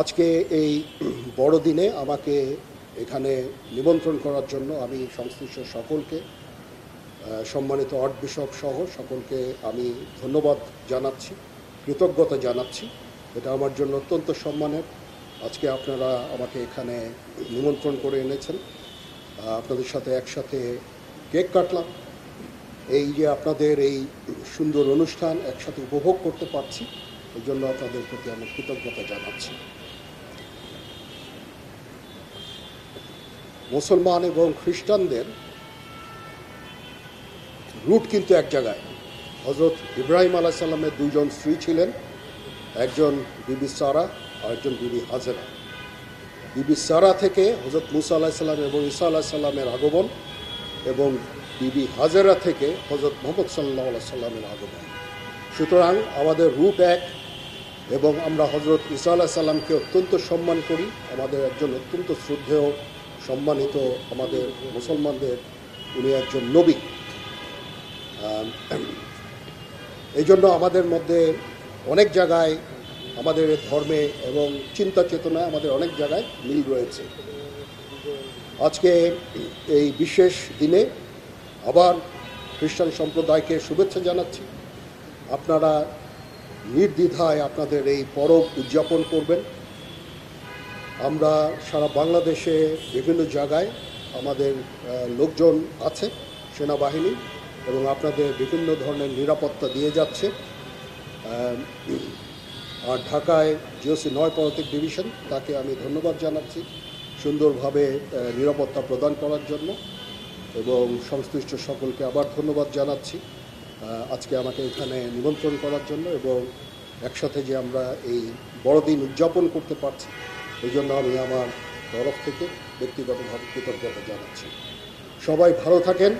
আজকে এই বড়দিনে আমাকে এখানে নিমন্ত্রণ করার জন্য আমি সংশ্লিষ্ট সকলকে, সম্মানিত আর্ট বিশপ সহ সকলকে আমি ধন্যবাদ জানাচ্ছি, কৃতজ্ঞতা জানাচ্ছি। এটা আমার জন্য অত্যন্ত সম্মানের। আজকে আপনারা আমাকে এখানে নিমন্ত্রণ করে এনেছেন, আপনাদের সাথে একসাথে কেক কাটলাম। এই যে আপনাদের এই সুন্দর অনুষ্ঠান একসাথে উপভোগ করতে পারছি, এই জন্য আপনাদের প্রতি আমি কৃতজ্ঞতা জানাচ্ছি। মুসলমান এবং খ্রিস্টানদের রুট কিন্তু এক জায়গায়। হজরত ইব্রাহিম আলাইহিস সালামের দুইজন স্ত্রী ছিলেন, একজন বিবি সারা আর একজন বিবি হাজেরা। বিবি সারা থেকে হজরত মুসা আলাইহিস সালাম এবং ঈসা আলাইহিস সালামের আগমন, এবং বিবি হাজেরা থেকে হজরত মুহাম্মদ সাল্লাল্লাহু আলাইহি সাল্লামের আগমন। সুতরাং আমাদের রুট এক, এবং আমরা হজরত ঈসা আলাইহিস সালামকে অত্যন্ত সম্মান করি। আমাদের একজন অত্যন্ত শ্রদ্ধেয় সম্মানিত, আমাদের মুসলমানদের উনি একজন নবী। এই জন্য আমাদের মধ্যে অনেক জায়গায়, আমাদের ধর্মে এবং চিন্তা চেতনায় আমাদের অনেক জায়গায় মিল রয়েছে। আজকে এই বিশেষ দিনে আবার খ্রিস্টান সম্প্রদায়কে শুভেচ্ছা জানাচ্ছি। আপনারা নির্দ্বিধায় আপনাদের এই পরব উদযাপন করবেন। আমরা সারা বাংলাদেশে বিভিন্ন জায়গায় আমাদের লোকজন আছে, সেনাবাহিনী, এবং আপনাদের বিভিন্ন ধরনের নিরাপত্তা দিয়ে যাচ্ছে। আর ঢাকায় জিওসি ৯ পদাতিক ডিভিশন, তাকে আমি ধন্যবাদ জানাচ্ছি সুন্দরভাবে নিরাপত্তা প্রদান করার জন্য, এবং সংশ্লিষ্ট সকলকে আবার ধন্যবাদ জানাচ্ছি আজকে আমাকে এখানে নিমন্ত্রণ করার জন্য, এবং একসাথে যে আমরা এই বড়দিন উদযাপন করতে পারছি, এই জন্য আমি আমার তরফ থেকে ব্যক্তিগতভাবে কৃতজ্ঞতা জানাচ্ছি। সবাই ভালো থাকেন।